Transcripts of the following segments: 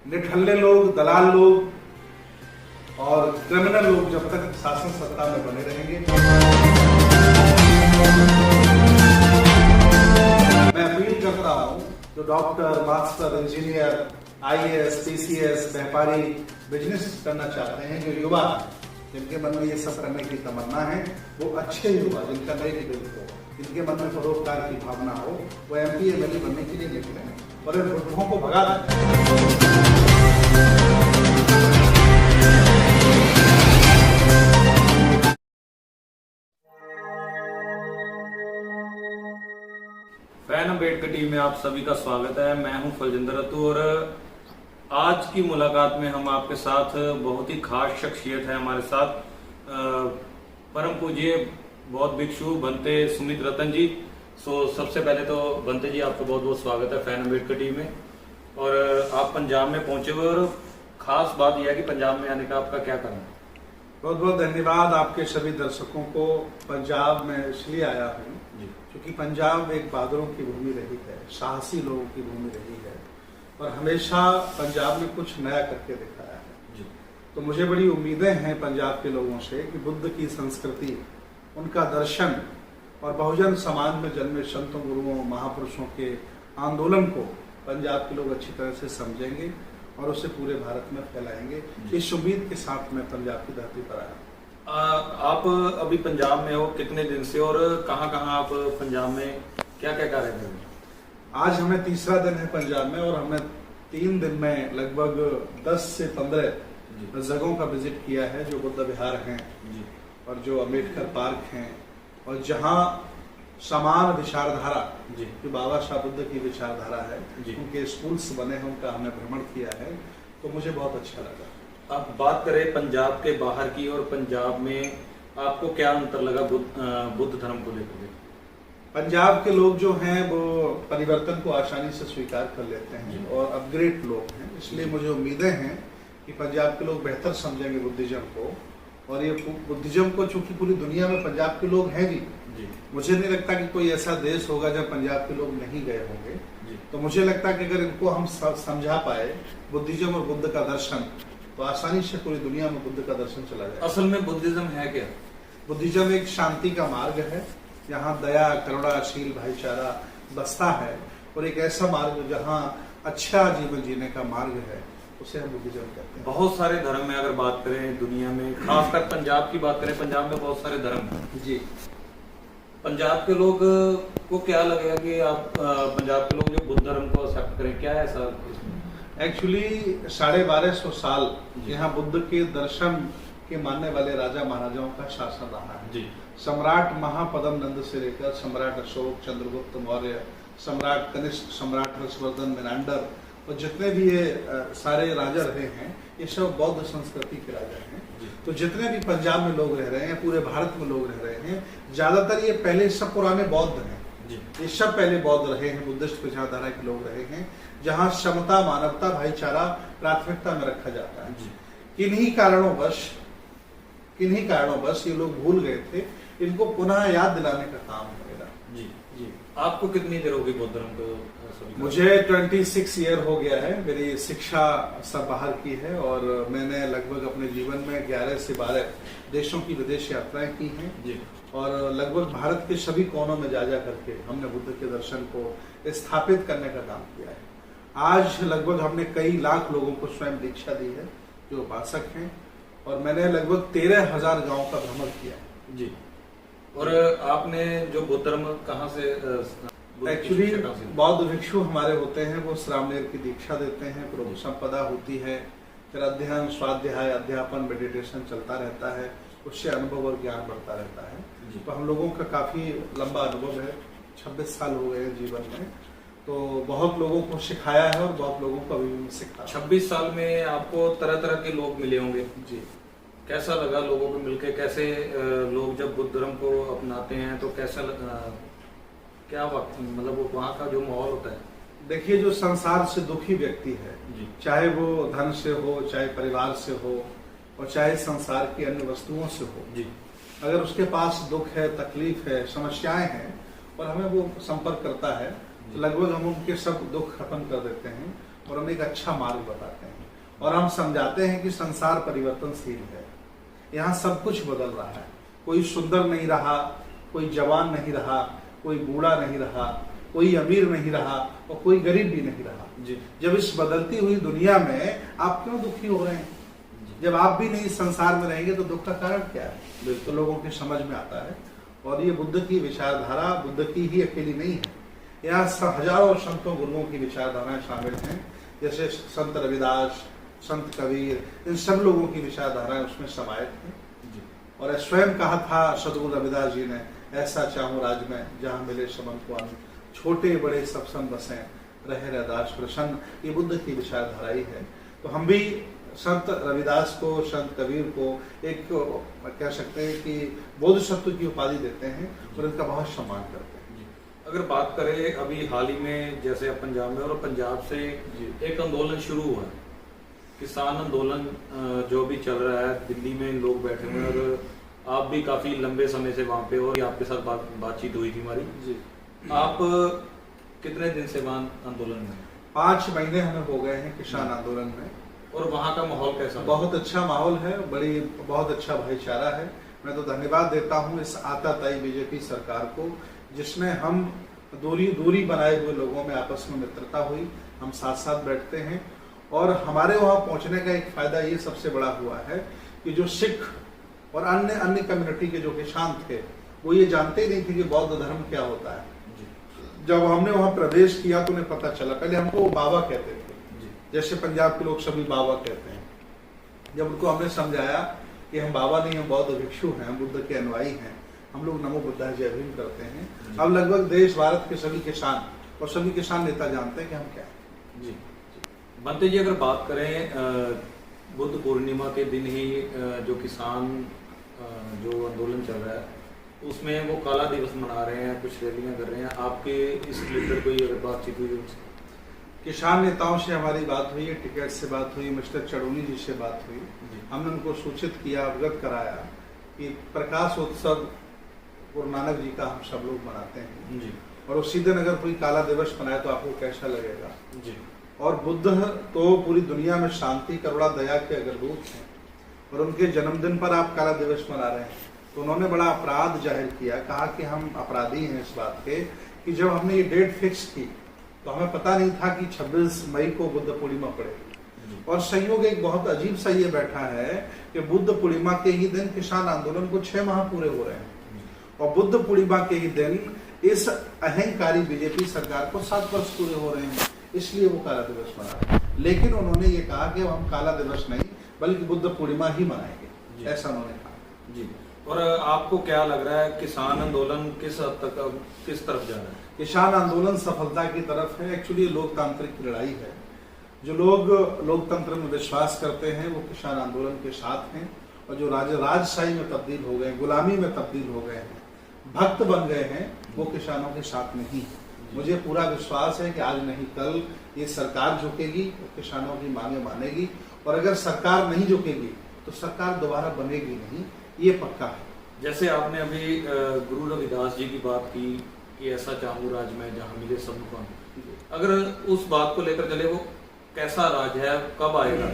निठल्ले लोग, दलाल लोग और क्रिमिनल लोग जब तक शासन सत्ता में बने रहेंगे, मैं अपील करता हूं जो doctor, master, engineer, IAS, PCS, व्यापारी, बिजनेस करना चाहते हैं, जो युवा जिनके मन में ये सब करने की तमन्ना है, वो अच्छे युवा जिनका नए दिल हो, जिनके मन में परोपकार की भावना हो, वो एमपी एमएलए बनने के लिए निकले हैं और इन बुढ़ों को भगा दें। फैन अम्बेडकर टीम में आप सभी का स्वागत है। मैं हूं फलजिंदर रतू और आज की मुलाकात में हम आपके साथ बहुत ही खास शख्सियत है हमारे साथ, परम पूज्य बौद्ध भिक्षु बनते सुमित रतन जी। सबसे पहले तो बनते जी आपका बहुत बहुत स्वागत है फैन अम्बेडकर टीम में। और आप पंजाब में पहुंचे हुए और खास बात यह है कि पंजाब में आने का आपका क्या कारण है? बहुत बहुत धन्यवाद आपके सभी दर्शकों को। पंजाब में इसलिए आया हूँ क्योंकि पंजाब एक बहादुरों की भूमि रही है, साहसी लोगों की भूमि रही है और हमेशा पंजाब में कुछ नया करके दिखाया है। तो मुझे बड़ी उम्मीदें हैं पंजाब के लोगों से कि बुद्ध की संस्कृति, उनका दर्शन और बहुजन समाज में जन्मे संतों, गुरुओं, महापुरुषों के आंदोलन को पंजाब के लोग अच्छी तरह से समझेंगे और उसे पूरे भारत में फैलाएंगे। इस उम्मीद के साथ मैं पंजाब की धरती पर आया। आप अभी पंजाब में हो कितने दिन से और कहाँ आप पंजाब में क्या क्या कार्य कर रहे हैं? आज हमें तीसरा दिन है पंजाब में और हमने 3 दिन में लगभग 10 से 15 जगहों का विजिट किया है, जो बुद्ध विहार हैं और जो अम्बेडकर पार्क हैं और जहाँ समान विचारधारा, जो बाबा साहब बुद्ध की विचारधारा है, उनके स्कूल्स बने हैं, उनका हमने भ्रमण किया है, तो मुझे बहुत अच्छा लगा। आप बात करें पंजाब के बाहर की और पंजाब में आपको क्या अंतर लगा बुद्ध धर्म को लेकर? पंजाब के लोग जो हैं वो परिवर्तन को आसानी से स्वीकार कर लेते हैं और अपग्रेड लोग हैं, इसलिए मुझे उम्मीदें हैं कि पंजाब के लोग बेहतर समझेंगे बुद्धिज्म को। और ये बुद्धिज्म को चूंकि पूरी दुनिया में पंजाब के लोग हैं जी, मुझे नहीं लगता कि कोई ऐसा देश होगा जब पंजाब के लोग नहीं गए होंगे। तो मुझे लगता है कि अगर इनको हम समझा पाए बुद्धिज्म और बुद्ध का दर्शन, तो आसानी से पूरी दुनिया में बुद्ध का दर्शन चला जाए। असल में बुद्धिज्म है क्या? बुद्धिज्म एक शांति का मार्ग है, यहाँ दया, करुणाशील, भाईचारा बसता है और एक ऐसा मार्ग जहाँ अच्छा जीवन जीने का मार्ग है, उसे हम बुद्धिज्म कहते हैं। बहुत सारे धर्म में अगर बात करें दुनिया में, खासकर पंजाब की बात करें, पंजाब में बहुत सारे धर्म हैं जी। पंजाब के लोग को क्या लगेगा कि आप पंजाब के लोग जो बुद्ध धर्म को एक्सेप्ट करें, क्या है ऐसा? एक्चुअली 1250 साल यहाँ बुद्ध के दर्शन के मानने वाले राजा महाराजाओं का शासन रहा है। सम्राट महापद्म नंद से लेकर सम्राट अशोक, चंद्रगुप्त मौर्य, सम्राट कनिष्क, सम्राट हर्षवर्धन, मेनांडर और जितने भी ये सारे राजा रहे हैं, ये सब बौद्ध संस्कृति के राजा हैं। तो जितने भी पंजाब में लोग रह रहे हैं, पूरे भारत में लोग रह रहे हैं, ज्यादातर ये पहले सब पुराने बौद्ध हैं। ये सब पहले बौद्ध रहे हैं, बुद्धिस्ट विचारधारा के लोग रहे हैं, जहाँ समता, मानवता, भाईचारा प्राथमिकता में रखा जाता है। किन्हीं कारणों ये लोग भूल गए थे, इनको पुनः याद दिलाने का काम है मेरा। जी। आपको कितनी देर होगी बौद्ध धर्म को? मुझे 26 ईयर हो गया है। मेरी शिक्षा सब बाहर की है और मैंने लगभग अपने जीवन में 11 से 12 देशों की विदेश यात्राएं की हैं और लगभग भारत के सभी कोनों में जा करके हमने बुद्ध के दर्शन को स्थापित करने का काम किया है। आज लगभग हमने कई लाख लोगों को स्वयं दीक्षा दी है जो उपासक हैं और मैंने लगभग 13,000 गाँव का भ्रमण किया है। जी। और आपने जो बुद्ध धर्म कहाँ से? एक्चुअली बौद्ध भिक्षु हमारे होते हैं, वो श्रामणेर की दीक्षा देते हैं, प्रभु संपदा होती है, फिर अध्ययन, स्वाध्याय, अध्यापन, मेडिटेशन चलता रहता है, उससे अनुभव और ज्ञान बढ़ता रहता है। तो हम लोगों का काफी लंबा अनुभव है, 26 साल हो गए हैं जीवन में, तो बहुत लोगों को सिखाया है और बहुत लोगों को अभी भी सिखाया। 26 साल में आपको तरह तरह के लोग मिले होंगे जी। कैसा लगा लोगों को मिलके? कैसे लोग जब बुद्ध धर्म को अपनाते हैं तो कैसा क्या वक्त, मतलब वहाँ का जो माहौल होता है? देखिए, जो संसार से दुखी व्यक्ति है, चाहे वो धन से हो, चाहे परिवार से हो और चाहे संसार की अन्य वस्तुओं से हो, अगर उसके पास दुख है, तकलीफ है, समस्याएं हैं और हमें वो संपर्क करता है, तो लगभग हम उनके सब दुख खत्म कर देते हैं और उन्हें एक अच्छा मार्ग बताते हैं। और हम समझाते हैं कि संसार परिवर्तनशील है, यहाँ सब कुछ बदल रहा है, कोई सुंदर नहीं रहा, कोई जवान नहीं रहा, कोई बूढ़ा नहीं रहा, कोई अमीर नहीं रहा और कोई गरीब भी नहीं रहा जी। जब इस बदलती हुई दुनिया में आप क्यों दुखी हो रहे हैं? जब आप भी नहीं इस संसार में रहेंगे तो दुख का कारण क्या है? तो लोगों की समझ में आता है। और ये बुद्ध की विचारधारा बुद्ध की ही अकेली नहीं है, यहाँ हजारों संतों गुरुओं की विचारधाराएं शामिल हैं, जैसे संत रविदास, संत कबीर, इन सब लोगों की विचारधाराएं उसमें समाहित हैं। और स्वयं कहा था सदगुरु रविदास जी ने, ऐसा चाहूं राज में जहां मिले सबन को अन्न, छोटे बड़े सब संग बसें, रहे रैदास प्रसन्न। ये बुद्ध की विचारधारा ही है। तो हम भी संत रविदास को, संत कबीर को एक कह सकते हैं कि बोधिसत्व की उपाधि देते हैं और इनका बहुत सम्मान करते हैं। अगर बात करें अभी हाल ही में, जैसे अब पंजाब में, और पंजाब से एक आंदोलन शुरू हुआ है, किसान आंदोलन जो भी चल रहा है, दिल्ली में लोग बैठे हुए हैं और आप भी काफी लंबे समय से वहां पे, और आपके साथ बातचीत हुई थी हमारी जी। आप कितने दिन से आंदोलन में? 5 महीने हमें हो गए हैं किसान आंदोलन में। और वहाँ का माहौल कैसा? बहुत अच्छा माहौल है, बहुत अच्छा भाईचारा है। मैं तो धन्यवाद देता हूँ इस आताताई बीजेपी सरकार को, जिसमें हम दूरी बनाए हुए लोगों में आपस में मित्रता हुई, हम साथ साथ बैठते हैं। और हमारे वहाँ पहुँचने का एक फायदा ये सबसे बड़ा हुआ है कि जो सिख और अन्य कम्युनिटी के जो किसान थे, वो ये जानते ही नहीं थे कि बौद्ध धर्म क्या होता है। जब हमने वहाँ प्रवेश किया तो उन्हें पता चला। पहले हमको वो बाबा कहते थे, जैसे पंजाब के लोग सभी बाबा कहते हैं। जब उनको हमने समझाया कि हम बाबा नहीं, हम बौद्ध भिक्षु हैं, हम बुद्ध के अनुयायी हैं, हम लोग नमो बुद्धाय जय भीम करते हैं, अब लगभग देश भारत के सभी किसान और सभी किसान नेता जानते हैं कि हम क्या हैं। जी। बनते जी, अगर बात करें बुद्ध पूर्णिमा के दिन ही जो किसान जो आंदोलन चल रहा है उसमें वो काला दिवस मना रहे हैं, कुछ रैलियां कर रहे हैं, आपके इस रिलेटेड कोई अगर बातचीत हुई? किसान नेताओं से हमारी बात हुई है, टिकैत से बात हुई, मिस्टर चड़ूनी जी से बात हुई। हमने उनको सूचित किया, अवगत कराया कि प्रकाश उत्सव गुरु नानक जी का हम सब लोग मनाते हैं जी। और उसी दिन अगर कोई काला दिवस मनाए तो आपको कैसा लगेगा जी। और बुद्ध तो पूरी दुनिया में शांति, करुणा, दया के अग्रदूत हैं, और उनके जन्मदिन पर आप काला दिवस मना रहे हैं। तो उन्होंने बड़ा अपराध जाहिर किया, कहा कि हम अपराधी हैं इस बात के कि जब हमने ये डेट फिक्स की तो हमें पता नहीं था कि 26 मई को बुद्ध पूर्णिमा पड़ेगी। और संयोग एक बहुत अजीब सा ये बैठा है कि बुद्ध पूर्णिमा के ही दिन किसान आंदोलन को 6 माह पूरे हो रहे हैं, और बुद्ध पूर्णिमा के ही दिन इस अहंकारी बीजेपी सरकार को 7 वर्ष पूरे हो रहे हैं, इसलिए वो काला दिवस मना रहे हैं। लेकिन उन्होंने ये कहा कि हम काला दिवस नहीं बल्कि बुद्ध पूर्णिमा ही मनाएंगे, ऐसा उन्होंने कहा जी। और आपको क्या लग रहा है, किसान आंदोलन किस हद तक किस तरफ जा रहा है? किसान आंदोलन सफलता की तरफ है। एक्चुअली लोकतांत्रिक लड़ाई है। जो लोग लोकतंत्र में विश्वास करते हैं वो किसान आंदोलन के साथ हैं, और जो राजशाही में तब्दील हो गए, गुलामी में तब्दील हो गए हैं, भक्त बन गए हैं, वो किसानों के साथ नहीं है। मुझे पूरा विश्वास है कि आज नहीं कल ये सरकार झुकेगी, किसानों की मांगे मानेगी, और अगर सरकार नहीं झुकेगी तो सरकार दोबारा बनेगी नहीं, ये पक्का है। जैसे आपने अभी गुरु रविदास जी की बात की कि ऐसा चाहूं राज में जहां मिले सबको, अगर उस बात को लेकर चले, वो कैसा राज है, कब आएगा?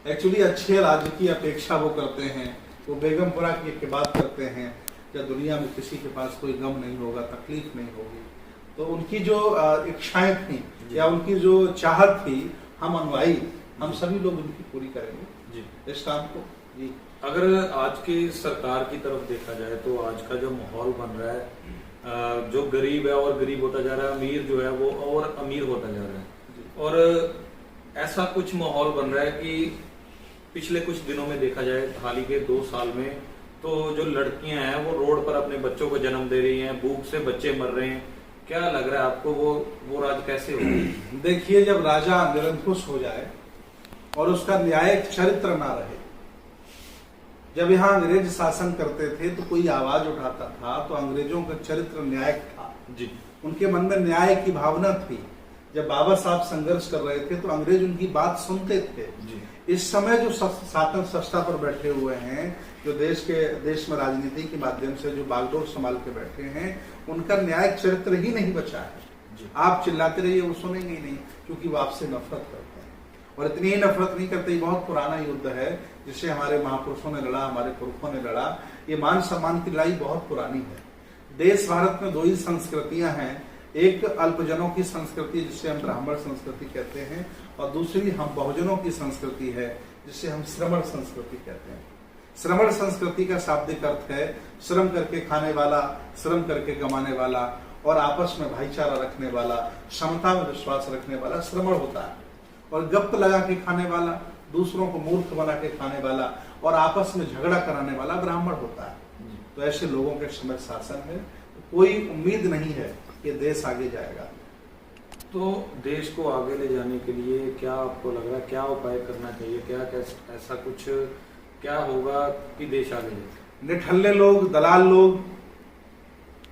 एक्चुअली अच्छे राज्य की अपेक्षा वो करते हैं, वो बेगमपुरा की बात करते हैं, या दुनिया में किसी के पास कोई गम नहीं होगा, तकलीफ नहीं होगी। तो उनकी जो इच्छाएं थी या उनकी जो चाहत थी, हम अनुयायी, हम सभी लोग उनकी पूरी करेंगे जी इस काम को जी। अगर आज की सरकार की तरफ देखा जाए तो आज का जो माहौल बन रहा है, जो गरीब है और गरीब होता जा रहा है, अमीर जो है वो और अमीर होता जा रहा है, और ऐसा कुछ माहौल बन रहा है कि पिछले कुछ दिनों में देखा जाए, हाल ही के 2 साल में, तो जो लड़कियां हैं वो रोड पर अपने बच्चों को जन्म दे रही हैं, भूख से बच्चे मर रहे हैं। क्या लग रहा है आपको, वो राज कैसे होगा? देखिए, जब राजा निरंकुश हो जाए और उसका न्यायिक चरित्र ना रहे, जब यहाँ अंग्रेज शासन करते थे तो कोई आवाज उठाता था तो अंग्रेजों का चरित्र न्यायिक था जी, उनके मन में न्याय की भावना थी। जब बाबा साहब संघर्ष कर रहे थे तो अंग्रेज उनकी बात सुनते थे जी। इस समय जो शासन सत्ता पर बैठे हुए हैं, जो देश में राजनीति के माध्यम से जो बागडोर संभाल के बैठे हैं, उनका न्यायिक चरित्र ही नहीं बचा है। आप चिल्लाते रहिए, वो सुनेंगे ही नहीं, क्योंकि वो आपसे नफरत करते हैं। और इतनी ही नफरत नहीं करते। बहुत पुराना युद्ध है जिससे हमारे महापुरुषों ने लड़ा, हमारे पुरखों ने लड़ा। ये मान सम्मान की लड़ाई बहुत पुरानी है। देश भारत में 2 ही संस्कृतियां हैं, एक अल्पजनों की संस्कृति जिसे हम ब्राह्मण संस्कृति कहते हैं, और दूसरी हम बहुजनों की संस्कृति है जिसे हम श्रमण संस्कृति कहते हैं। श्रमण संस्कृति का शाब्दिक अर्थ है श्रम करके खाने वाला, श्रम करके कमाने वाला और आपस में भाईचारा रखने वाला, क्षमता में विश्वास रखने वाला श्रमण होता है। और गप्प लगा के खाने वाला, दूसरों को मूर्ख बना के खाने वाला और आपस में झगड़ा कराने वाला ब्राह्मण होता है। तो ऐसे लोगों के समय शासन में कोई उम्मीद नहीं है कि देश आगे जाएगा। तो देश को आगे ले जाने के लिए क्या आपको लग रहा है, क्या उपाय करना चाहिए, क्या ऐसा कुछ क्या होगा कि देश आगे जाए? निठल्ले लोग, दलाल लोग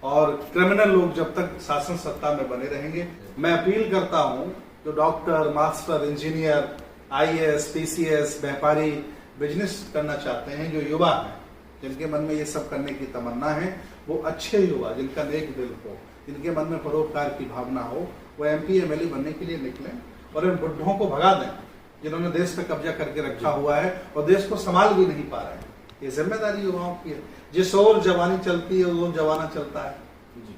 और क्रिमिनल लोग जब तक शासन सत्ता में बने रहेंगे, मैं अपील करता हूं जो doctor, master, engineer, IAS, PCS, व्यापारी, बिजनेस करना चाहते हैं, जो युवा हैं जिनके मन में ये सब करने की तमन्ना है, वो अच्छे युवा जिनका नेक दिल हो, जिनके मन में परोपकार की भावना हो, वो MP MLA बनने के लिए निकलें और इन बुढ़ों को भगा दें जिन्होंने देश पे कब्जा करके रखा हुआ है और देश को संभाल भी नहीं पा रहे हैं। ये जिम्मेदारी युवाओं की है। जिस ओर जवानी चलती है वो जवाना चलता है,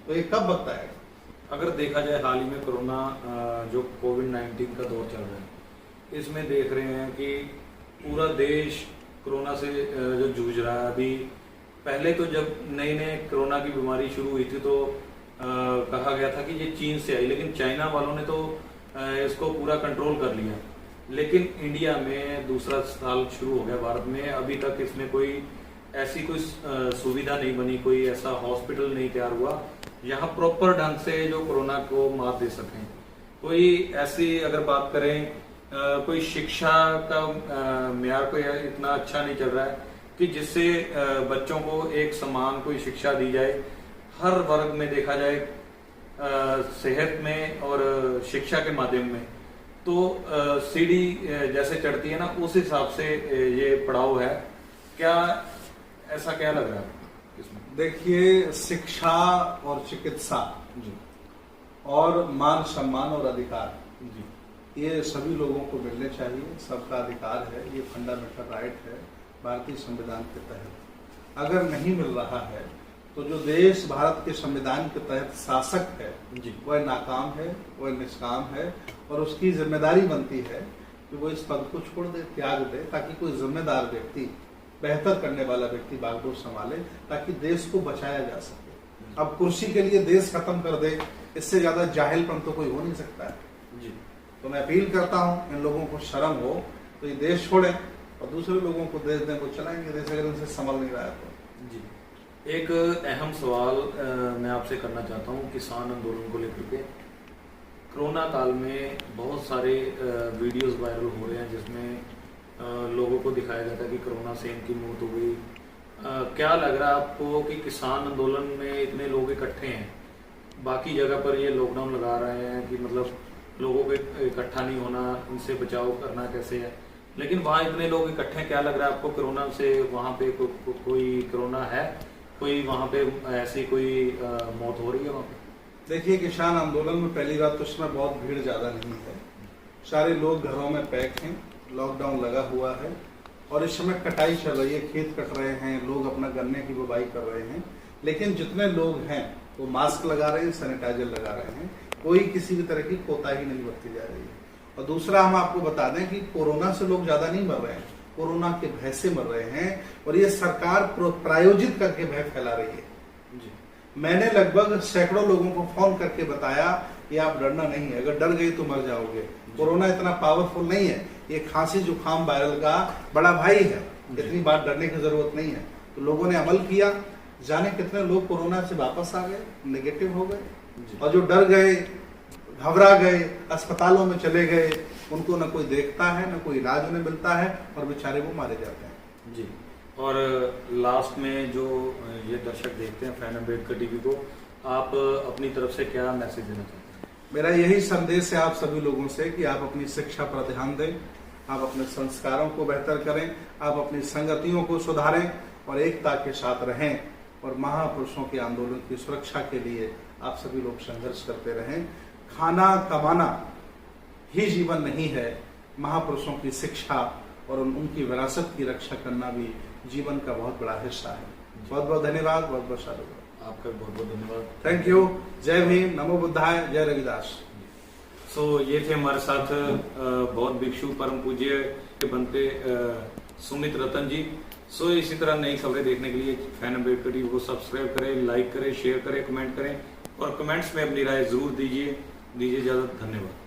तो ये कब वक्त आएगा? अगर देखा जाए हाल ही में कोरोना जो कोविड-19 का दौर चल रहा है, इसमें देख रहे हैं कि पूरा देश कोरोना से जो जूझ रहा है। अभी पहले तो जब नई कोरोना की बीमारी शुरू हुई थी तो कहा गया था कि ये चीन से आई, लेकिन चाइना वालों ने तो इसको पूरा कंट्रोल कर लिया। लेकिन इंडिया में दूसरा साल शुरू हो गया भारत में, अभी तक इसमें कोई ऐसी कोई सुविधा नहीं बनी, कोई ऐसा हॉस्पिटल नहीं तैयार हुआ यहाँ प्रॉपर ढंग से जो कोरोना को मात दे सकें। कोई ऐसी अगर बात करें कोई शिक्षा का म्यार कोई इतना अच्छा नहीं चल रहा है कि जिससे बच्चों को एक समान कोई शिक्षा दी जाए, हर वर्ग में देखा जाए, सेहत में और शिक्षा के माध्यम में। तो सीढ़ी जैसे चढ़ती है ना, उस हिसाब से ये पड़ाव है। क्या ऐसा क्या लग रहा है इसमें? देखिए, शिक्षा और चिकित्सा जी और मान सम्मान और अधिकार जी ये सभी लोगों को मिलने चाहिए। सबका अधिकार है, ये फंडामेंटल राइट है भारतीय संविधान के तहत। अगर नहीं मिल रहा है तो जो देश भारत के संविधान के तहत शासक है जी वह नाकाम है, वह निष्काम है, और उसकी जिम्मेदारी बनती है कि वो इस पद को छोड़ दे, त्याग दे, ताकि कोई जिम्मेदार व्यक्ति, बेहतर करने वाला व्यक्ति बागडोर संभाले, ताकि देश को बचाया जा सके। अब कुर्सी के लिए देश खत्म कर दे, इससे ज्यादा जाहिलपन तो कोई हो नहीं सकता है जी। तो मैं अपील करता हूं, इन लोगों को शर्म हो तो ये देश छोड़ें और दूसरे लोगों को देश दें, को चलाएंगे देश, अगर इनसे संभल नहीं रहा है तो। जी, एक अहम सवाल मैं आपसे करना चाहता हूं किसान आंदोलन को लेकर के। कोरोना काल में बहुत सारे वीडियोस वायरल हो रहे हैं जिसमें लोगों को दिखाया जाता है कि कोरोना से इनकी मौत हो गई। क्या लग रहा है आपको कि किसान आंदोलन में इतने लोग इकट्ठे हैं, बाकी जगह पर ये लॉकडाउन लगा रहे हैं कि मतलब लोगों को इकट्ठा नहीं होना, इनसे बचाव करना कैसे है, लेकिन वहाँ इतने लोग इकट्ठे हैं। क्या लग रहा है आपको कोरोना से वहाँ पे कोई कोरोना है, कोई वहाँ पे ऐसी कोई मौत हो रही है वहाँ पे? देखिए, किसान आंदोलन में पहली बात तो इसमें बहुत भीड़ ज्यादा नहीं है, सारे लोग घरों में पैक हैं, लॉकडाउन लगा हुआ है और इस समय कटाई चल रही है, खेत कट रहे हैं, लोग अपना गन्ने की बुवाई कर रहे हैं। लेकिन जितने लोग हैं वो मास्क लगा रहे हैं, सैनिटाइजर लगा रहे हैं, कोई किसी भी तरह की कोताही नहीं बरती जा रही है। और दूसरा, हम आपको बता दें कि कोरोना से लोग ज्यादा नहीं मर रहे हैं, कोरोना के भय से मर रहे हैं, और ये सरकार प्रायोजित करके भय फैला रही है। मैंने लगभग सैकड़ों लोगों को फोन करके बताया कि आप डरना नहीं है, अगर डर गए तो मर जाओगे। कोरोना इतना पावरफुल नहीं है, ये खांसी जुकाम वायरल का बड़ा भाई है, इतनी बार डरने की जरूरत नहीं है। तो लोगों ने अमल किया, जाने कितने लोग कोरोना से वापस आ गए, नेगेटिव हो गए, और जो डर गए, घबरा गए, अस्पतालों में चले गए, उनको न कोई देखता है, न कोई इलाज उन्हें मिलता है, और बेचारे वो मारे जाते हैं। जी। और लास्ट में जो ये दर्शक देखते हैं फैन अम्बेडकर टीवी को, आप अपनी तरफ से क्या मैसेज देना चाहते हैं? मेरा यही संदेश है आप सभी लोगों से कि आप अपनी शिक्षा पर ध्यान दें, आप अपने संस्कारों को बेहतर करें, आप अपनी संगतियों को सुधारें और एकता के साथ रहें, और महापुरुषों के आंदोलन की सुरक्षा के लिए आप सभी लोग संघर्ष करते रहें। खाना कमाना ही जीवन नहीं है, महापुरुषों की शिक्षा और उनकी विरासत की रक्षा करना भी जीवन का बहुत बड़ा हिस्सा है। बहुत बहुत धन्यवाद, बहुत बहुत साधुवाद। आपका बहुत बहुत धन्यवाद। Thank you. जय भीम, नमो बुद्धाय, जय रविदास। ये थे हमारे साथ बहुत भिक्षु परम पूज्य बनते सुमित रतन जी। इसी तरह नई खबरें देखने के लिए फैन अम्बेडकर टीवी को सब्सक्राइब करें, लाइक करें, शेयर करें, कमेंट करें और कमेंट्स में अपनी राय जरूर दीजिए इजाजत। धन्यवाद।